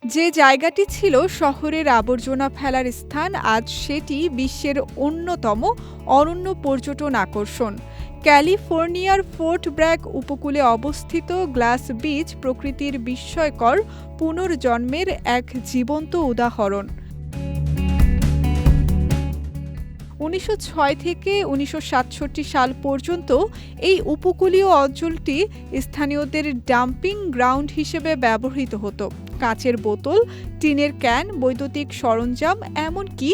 যে জায়গাটি ছিল শহরের আবর্জনা ফেলার স্থান, আজ সেটি বিশ্বের অন্যতম অনন্য পর্যটন আকর্ষণ। ক্যালিফোর্নিয়ার ফোর্ট ব্র্যাগ উপকূলে অবস্থিত গ্লাস বিচ প্রকৃতির বিস্ময়কর পুনর্জন্মের এক জীবন্ত উদাহরণ। ১৯০৬ থেকে ১৯৬৭ সাল পর্যন্ত এই উপকূলীয় অঞ্চলটি স্থানীয়দের ডাম্পিং গ্রাউন্ড হিসেবে ব্যবহৃত হতো। কাঁচের বোতল, টিনের ক্যান, বৈদ্যুতিক সরঞ্জাম, এমনকি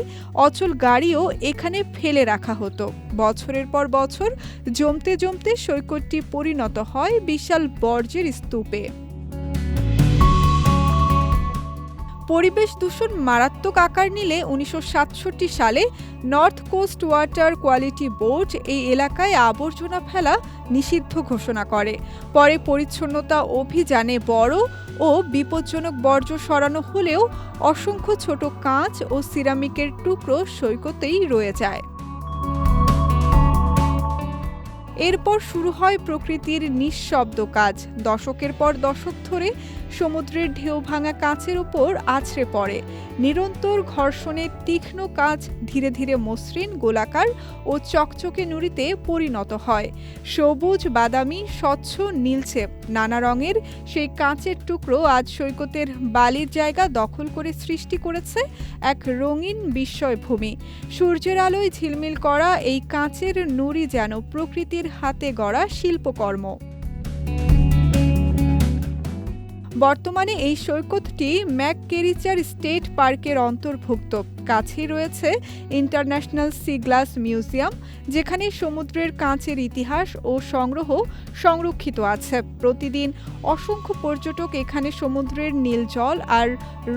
অচল গাড়িও এখানে ফেলে রাখা হতো। বছরের পর বছর জমতে জমতে সৈকতটি পরিণত হয় বিশাল বর্জ্যের স্তূপে। পরিবেশ দূষণ মারাত্মক আকার নিলে ১৯৬৭ সালে North Coast Water Quality Board এই এলাকায় আবর্জনা ফেলা নিষিদ্ধ ঘোষণা করে। পরে পরিচ্ছন্নতা অভিযানে বড় ও বিপজ্জনক বর্জ্য সরানো হলেও অসংখ্য ছোট কাঁচ ও সিরামিকের টুকরো সৈকতেই রয়ে যায়। এরপর শুরু হয় প্রকৃতির নিঃশব্দ কাজ। দশকের পর দশক ধরে সমুদ্রের ঢেউ ভাঙা কাঁচের উপর আছড়ে পড়ে। নিরন্তর ঘর্ষণে তীক্ষ্ণ কাঁচ ধীরে ধীরে মসৃণ, গোলাকার ও চকচকে নুড়িতে পরিণত হয়। সবুজ, বাদামি, স্বচ্ছ, নীলচে নানা রঙের সেই কাঁচের টুকরো আজ সৈকতের বালির জায়গা দখল করে সৃষ্টি করেছে এক রঙিন বিস্ময়ভূমি। সূর্যের আলোয় ঝিলমিল করা এই কাঁচের নুড়ি যেন প্রকৃতির হাতে গড়া শিল্পকর্ম। বর্তমানে এই সৈকতটি ম্যাককেরিচার স্টেট পার্কের অন্তর্ভুক্ত। কাছেই রয়েছে ইন্টারন্যাশনাল সি গ্লাস মিউজিয়াম, যেখানে সমুদ্রের কাঁচের ইতিহাস ও সংগ্রহ সংরক্ষিত আছে। প্রতিদিন অসংখ্য পর্যটক এখানে সমুদ্রের নীল জল আর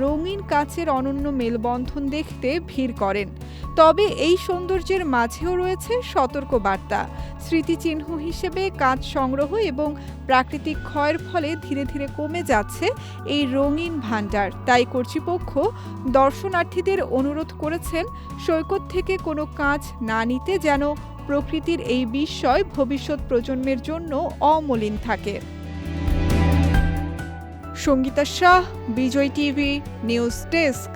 রঙিন কাঁচের অনন্য মেলবন্ধন দেখতে ভিড় করেন। তবে এই সৌন্দর্যের মাঝেও রয়েছে সতর্কবার্তা। স্মৃতিচিহ্ন হিসেবে কাঁচ সংগ্রহ এবং প্রাকৃতিক ক্ষয়ের ফলে ধীরে ধীরে কমে যাচ্ছে এই রঙিন ভান্ডার। তাই কর্তৃপক্ষ দর্শনার্থীদের অনুরোধ করেছেন সৈকত থেকে কোনো কাঁচ না নিতে, যেন প্রকৃতির এই বিস্ময় ভবিষ্যৎ প্রজন্মের জন্য অমলিন থাকে। সঙ্গীতা শাহ, বিজয় টিভি, নিউজ ডেস্ক।